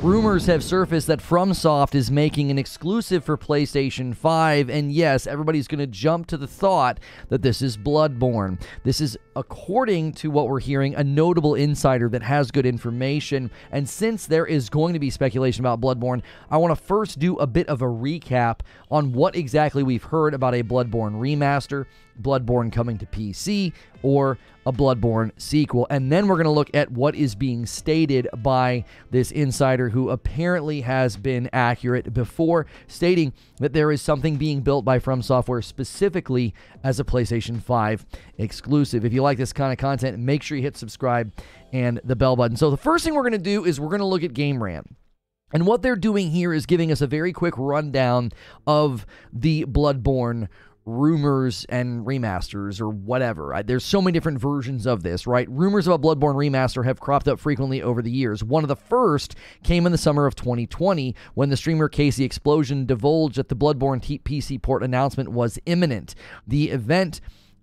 Rumors have surfaced that FromSoft is making an exclusive for PlayStation 5, and yes, everybody's going to jump to the thought that this is Bloodborne. This is, according to what we're hearing, a notable insider that has good information, and since there is going to be speculation about Bloodborne, I want to first do a bit of a recap on what exactly we've heard about a Bloodborne remaster, Bloodborne coming to PC, or a Bloodborne sequel. And then we're going to look at what is being stated by this insider who apparently has been accurate before, stating that there is something being built by FromSoftware specifically as a PlayStation 5 exclusive. If you like this kind of content, make sure you hit subscribe and the bell button. So the first thing we're going to do is we're going to look at Game Rant. And what they're doing here is giving us a very quick rundown of the Bloodborne rumors and remasters or whatever. There's so many different versions of this, right? Rumors about Bloodborne remaster have cropped up frequently over the years. One of the first came in the summer of 2020 when the streamer Casey Explosion divulged that the Bloodborne PC port announcement was imminent. The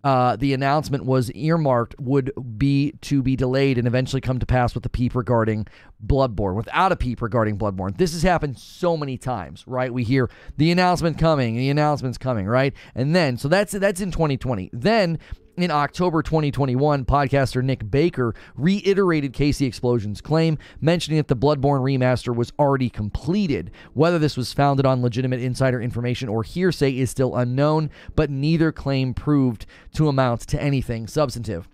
announcement was earmarked would be to be delayed and eventually come to pass with a peep regarding Bloodborne, without a peep regarding Bloodborne. This has happened so many times, right? We hear the announcement's coming, right? And then, so that's in 2020. Then, in October 2021, podcaster Nick Baker reiterated Casey Explosion's claim, mentioning that the Bloodborne remaster was already completed. Whether this was founded on legitimate insider information or hearsay is still unknown, but neither claim proved to amount to anything substantive.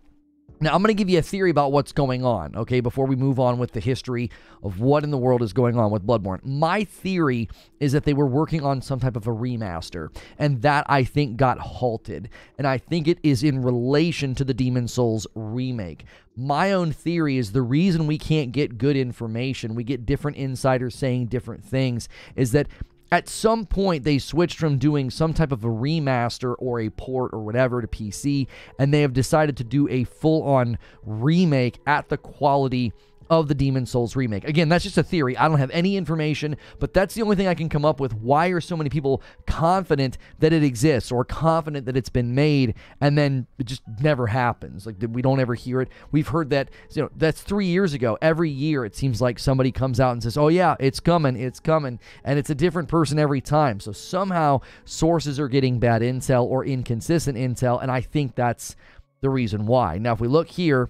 Now, I'm going to give you a theory about what's going on, okay, before we move on with the history of what in the world is going on with Bloodborne. My theory is that they were working on some type of a remaster, and that, I think, got halted. And I think it is in relation to the Demon's Souls remake. My own theory is the reason we can't get good information, we get different insiders saying different things, is that at some point, they switched from doing some type of a remaster or a port or whatever to PC, and they have decided to do a full-on remake at the quality of the Demon's Souls remake. Again, that's just a theory. I don't have any information, but that's the only thing I can come up with. Why are so many people confident that it exists or confident that it's been made, and then it just never happens? Like, we don't ever hear it. We've heard that, that's 3 years ago. Every year, it seems like somebody comes out and says, oh yeah, it's coming, and it's a different person every time. So somehow, sources are getting bad intel or inconsistent intel, and I think that's the reason why. Now, if we look here,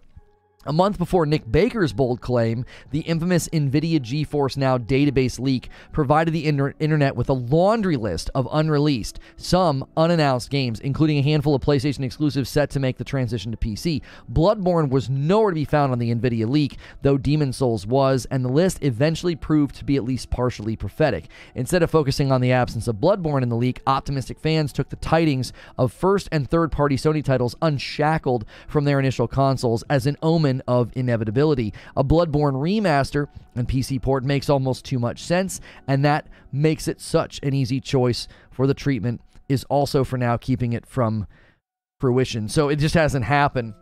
a month before Nick Baker's bold claim, the infamous NVIDIA GeForce Now database leak provided the internet with a laundry list of unreleased, some unannounced games, including a handful of PlayStation exclusives set to make the transition to PC. Bloodborne was nowhere to be found on the NVIDIA leak, though Demon's Souls was, and the list eventually proved to be at least partially prophetic. Instead of focusing on the absence of Bloodborne in the leak, optimistic fans took the tidings of first and third-party Sony titles unshackled from their initial consoles as an omen of inevitability. A Bloodborne remaster and PC port makes almost too much sense, and that makes it such an easy choice for the treatment is also for now keeping it from fruition. So it just hasn't happened.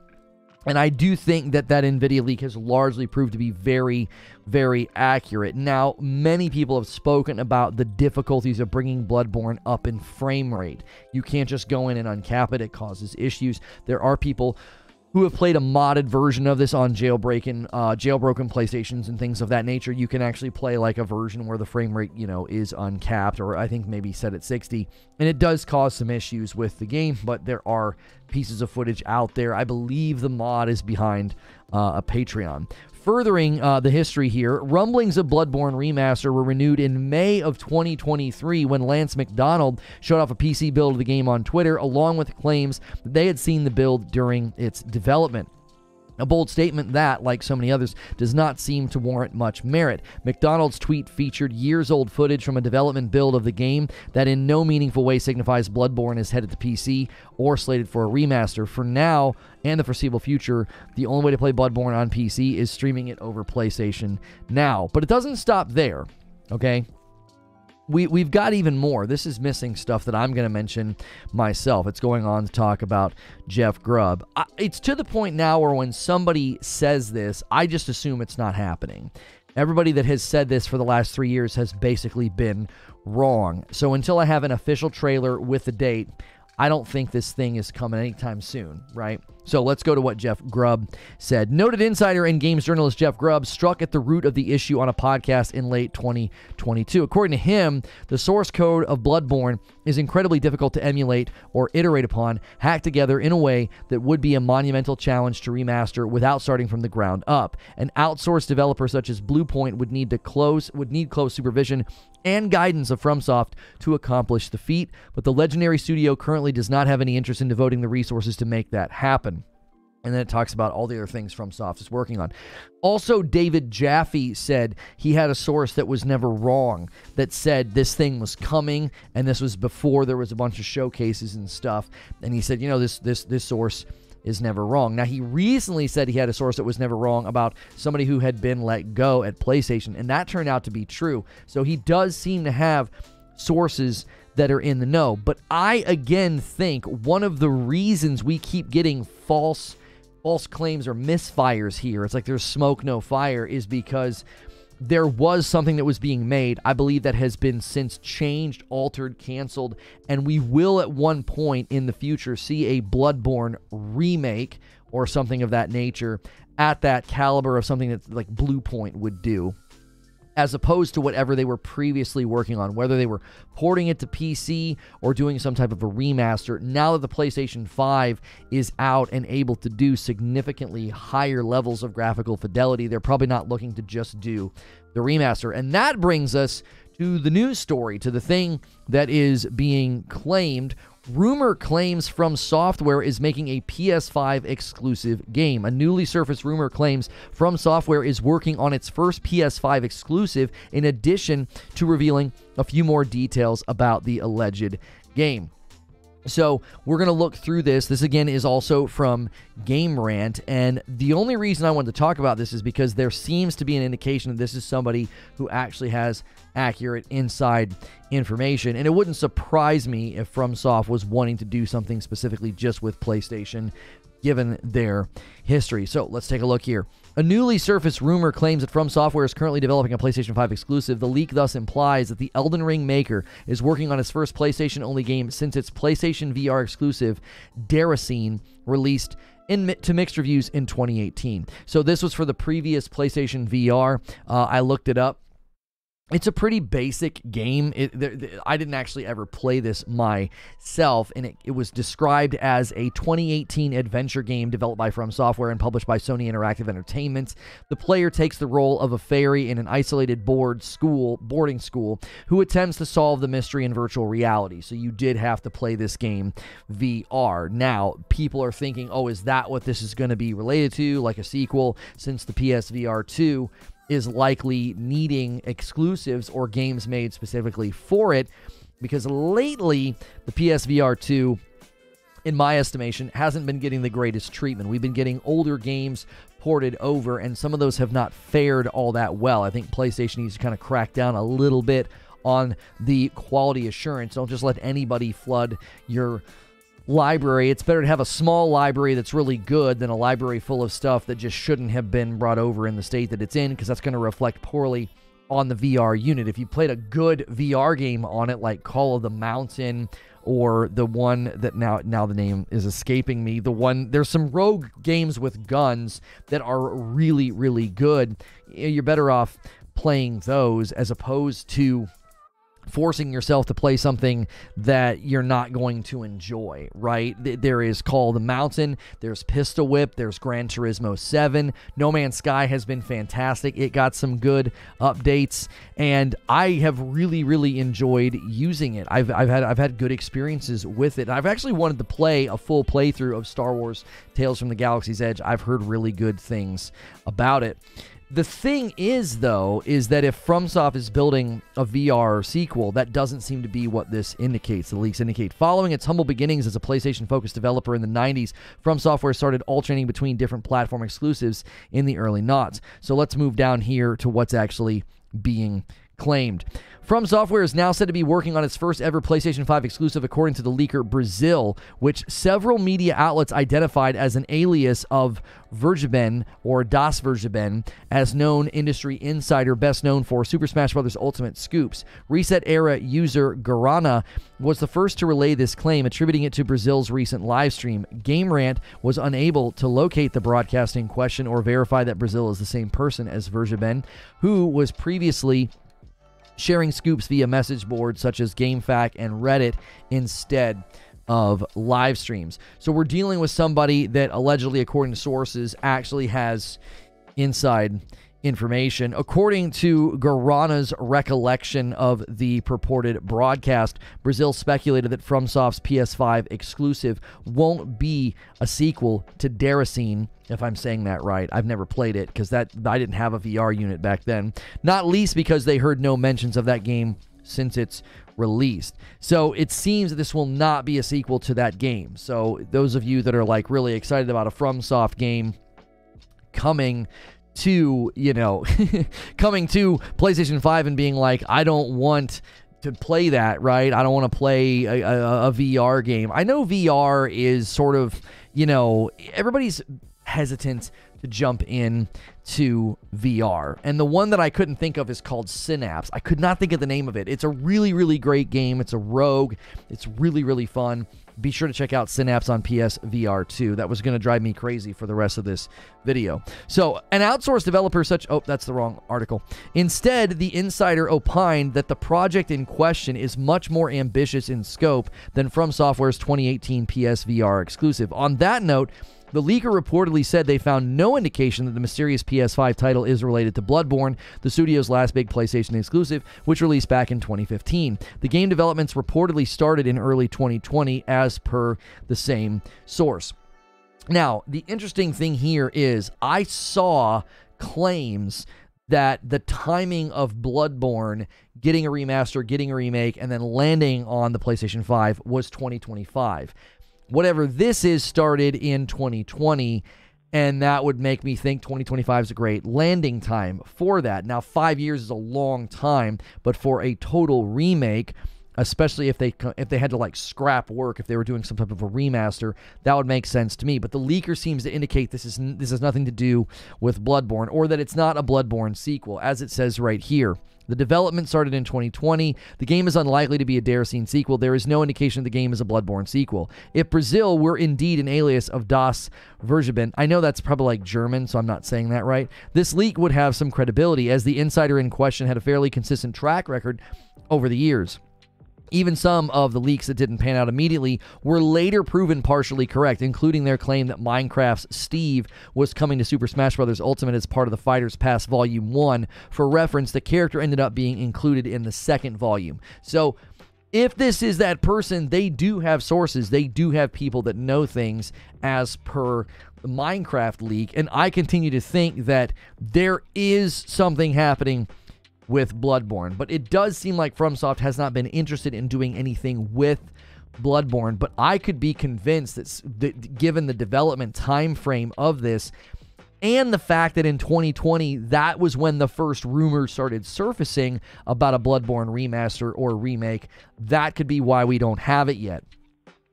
And I do think that NVIDIA leak has largely proved to be very, very accurate. Now, many people have spoken about the difficulties of bringing Bloodborne up in frame rate. You can't just go in and uncap it. It causes issues. There are people who have played a modded version of this on jailbroken PlayStations and things of that nature. You can actually play like a version where the frame rate, is uncapped, or I think maybe set at 60. And it does cause some issues with the game, but there are pieces of footage out there. I believe the mod is behind a Patreon. Furthering the history here, rumblings of Bloodborne Remaster were renewed in May of 2023 when Lance McDonald showed off a PC build of the game on Twitter, along with claims that they had seen the build during its development. A bold statement that, like so many others, does not seem to warrant much merit. McDonald's tweet featured years-old footage from a development build of the game that in no meaningful way signifies Bloodborne is headed to PC or slated for a remaster. For now and the foreseeable future, the only way to play Bloodborne on PC is streaming it over PlayStation Now. But it doesn't stop there, okay? We've got even more. This is missing stuff that I'm going to mention myself. It's going on to talk about Jeff Grubb. It's to the point now where when somebody says this, I just assume it's not happening. Everybody that has said this for the last 3 years has basically been wrong. So until I have an official trailer with the date, I don't think this thing is coming anytime soon, right? So let's go to what Jeff Grubb said. Noted insider and games journalist Jeff Grubb struck at the root of the issue on a podcast in late 2022. According to him, the source code of Bloodborne is incredibly difficult to emulate or iterate upon, hacked together in a way that would be a monumental challenge to remaster without starting from the ground up. An outsourced developer such as Bluepoint would need close supervision and guidance of FromSoft to accomplish the feat, but the legendary studio currently does not have any interest in devoting the resources to make that happen. And then it talks about all the other things FromSoft is working on. Also, David Jaffe said he had a source that was never wrong, that said this thing was coming, and this was before there was a bunch of showcases and stuff. And he said, you know, this source is never wrong. Now, he recently said he had a source that was never wrong about somebody who had been let go at PlayStation, and that turned out to be true. So he does seem to have sources that are in the know. But I, again, think one of the reasons we keep getting false claims or misfires here, it's like there's smoke, no fire, is because there was something that was being made, I believe, that has been since changed, altered, canceled, and we will at one point in the future see a Bloodborne remake or something of that nature at that caliber of something that like Bluepoint would do, as opposed to whatever they were previously working on, whether they were porting it to PC or doing some type of a remaster. Now that the PlayStation 5 is out and able to do significantly higher levels of graphical fidelity, they're probably not looking to just do the remaster. And that brings us to the news story, to the thing that is being claimed. Rumor claims FromSoftware is making a PS5 exclusive game. A newly surfaced rumor claims FromSoftware is working on its first PS5 exclusive, in addition to revealing a few more details about the alleged game. So we're going to look through this. This, again, is also from Game Rant, and the only reason I wanted to talk about this is because there seems to be an indication that this is somebody who actually has accurate inside information, and it wouldn't surprise me if FromSoft was wanting to do something specifically just with PlayStation, given their history. So let's take a look here. A newly surfaced rumor claims that FromSoftware is currently developing a PlayStation 5 exclusive. The leak thus implies that the Elden Ring maker is working on its first PlayStation-only game since its PlayStation VR exclusive, Deracine, released to mixed reviews in 2018. So this was for the previous PlayStation VR. I looked it up. It's a pretty basic game. I didn't actually ever play this myself, and it was described as a 2018 adventure game developed by FromSoftware and published by Sony Interactive Entertainment. The player takes the role of a fairy in an isolated boarding school who attempts to solve the mystery in virtual reality. So you did have to play this game VR. Now, people are thinking, oh, is that what this is going to be related to, like a sequel, since the PSVR 2 is likely needing exclusives or games made specifically for it, because lately the PSVR 2, in my estimation, hasn't been getting the greatest treatment. We've been getting older games ported over, and some of those have not fared all that well. I think PlayStation needs to kind of crack down a little bit on the quality assurance. Don't just let anybody flood your library. It's better to have a small library that's really good than a library full of stuff that just shouldn't have been brought over in the state that it's in, because that's going to reflect poorly on the VR unit. If you played a good VR game on it, like Call of the Mountain, or the one that now the name is escaping me, there's some rogue games with guns that are really, really good. You're better off playing those as opposed to forcing yourself to play something that you're not going to enjoy, right? There is Call of the Mountain, there's Pistol Whip, there's Gran Turismo 7. No Man's Sky has been fantastic. It got some good updates, and I have really, really enjoyed using it. I've had good experiences with it. I've actually wanted to play a full playthrough of Star Wars Tales from the Galaxy's Edge. I've heard really good things about it. The thing is, though, is that if FromSoft is building a VR sequel, that doesn't seem to be what this indicates. The leaks indicate following its humble beginnings as a PlayStation-focused developer in the 90s, FromSoftware started alternating between different platform exclusives in the early noughts. So let's move down here to what's actually being claimed. FromSoftware is now said to be working on its first ever PlayStation 5 exclusive, according to the leaker Brazil, which several media outlets identified as an alias of Vergeben or Das Vergeben, as known industry insider best known for Super Smash Bros. Ultimate scoops. Reset Era user Garana was the first to relay this claim, attributing it to Brazil's recent live stream. Game Rant was unable to locate the broadcast in question or verify that Brazil is the same person as Vergeben, who was previously sharing scoops via message boards such as GameFAQ and Reddit instead of live streams. So we're dealing with somebody that allegedly, according to sources, actually has inside information. According to Garana's recollection of the purported broadcast, Brazil speculated that FromSoft's PS5 exclusive won't be a sequel to Deracine, if I'm saying that right. I've never played it because I didn't have a VR unit back then, not least because they heard no mentions of that game since its released. So it seems that this will not be a sequel to that game. So those of you that are like really excited about a FromSoft game coming to, coming to PlayStation 5 and being like, I don't want to play that, right? I don't want to play a VR game. I know VR is sort of, everybody's hesitant to jump in to VR. And the one that I couldn't think of is called Synapse. I could not think of the name of it. It's a really, really great game. It's a rogue. It's really, really fun. Be sure to check out Synapse on PSVR 2. That was going to drive me crazy for the rest of this video. So, an outsourced developer such... Oh, that's the wrong article. Instead, the insider opined that the project in question is much more ambitious in scope than FromSoftware's 2018 PSVR exclusive. On that note, the leaker reportedly said they found no indication that the mysterious PS5 title is related to Bloodborne, the studio's last big PlayStation exclusive, which released back in 2015. The game developments reportedly started in early 2020, as per the same source. Now, the interesting thing here is I saw claims that the timing of Bloodborne getting a remaster, getting a remake, and then landing on the PlayStation 5 was 2025. Whatever this is started in 2020, and that would make me think 2025 is a great landing time for that. Now, 5 years is a long time, but for a total remake, especially if they had to like scrap work, if they were doing some type of a remaster, that would make sense to me. But the leaker seems to indicate this has nothing to do with Bloodborne, or that it's not a Bloodborne sequel, as it says right here. The development started in 2020. The game is unlikely to be a Deracine sequel. There is no indication the game is a Bloodborne sequel. If Brazil were indeed an alias of Das Vergeben, I know that's probably like German, so I'm not saying that right, this leak would have some credibility, as the insider in question had a fairly consistent track record over the years. Even some of the leaks that didn't pan out immediately were later proven partially correct, including their claim that Minecraft's Steve was coming to Super Smash Bros. Ultimate as part of the Fighters Pass Volume 1. For reference, the character ended up being included in the second volume. So, if this is that person, they do have sources. They do have people that know things, as per the Minecraft leak. And I continue to think that there is something happening with Bloodborne, but it does seem like FromSoft has not been interested in doing anything with Bloodborne. But I could be convinced that given the development time frame of this, and the fact that in 2020 that was when the first rumors started surfacing about a Bloodborne remaster or remake, that could be why we don't have it yet.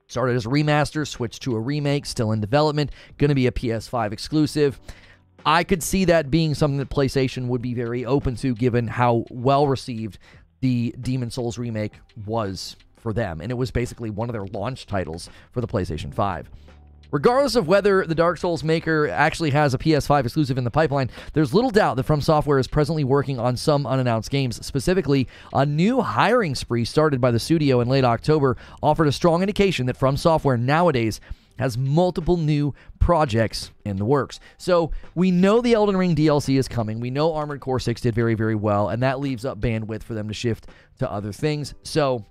Started as a remaster, switched to a remake, still in development, going to be a PS5 exclusive. I could see that being something that PlayStation would be very open to, given how well received the Demon's Souls remake was for them. And it was basically one of their launch titles for the PlayStation 5. Regardless of whether the Dark Souls maker actually has a PS5 exclusive in the pipeline, there's little doubt that FromSoftware is presently working on some unannounced games. Specifically, a new hiring spree started by the studio in late October offered a strong indication that FromSoftware nowadays has multiple new projects in the works. So we know the Elden Ring DLC is coming. We know Armored Core 6 did very, very well, and that leaves up bandwidth for them to shift to other things. So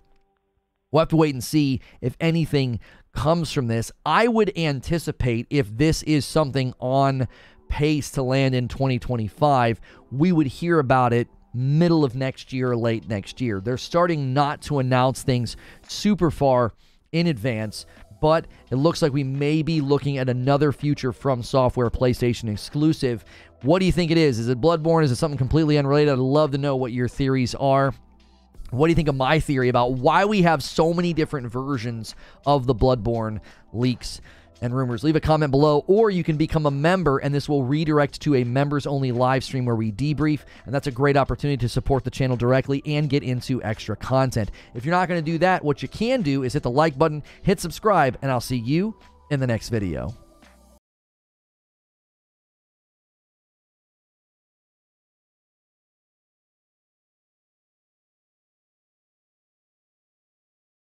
we'll have to wait and see if anything comes from this. I would anticipate, if this is something on pace to land in 2025, we would hear about it middle of next year or late next year. They're starting not to announce things super far in advance but it looks like we may be looking at another future FromSoftware PlayStation exclusive. What do you think it is? Is it Bloodborne? Is it something completely unrelated? I'd love to know what your theories are. What do you think of my theory about why we have so many different versions of the Bloodborne leaks and rumors? Leave a comment below, or you can become a member, and this will redirect to a members-only live stream where we debrief, and that's a great opportunity to support the channel directly and get into extra content. If you're not going to do that, what you can do is hit the like button, hit subscribe, and I'll see you in the next video.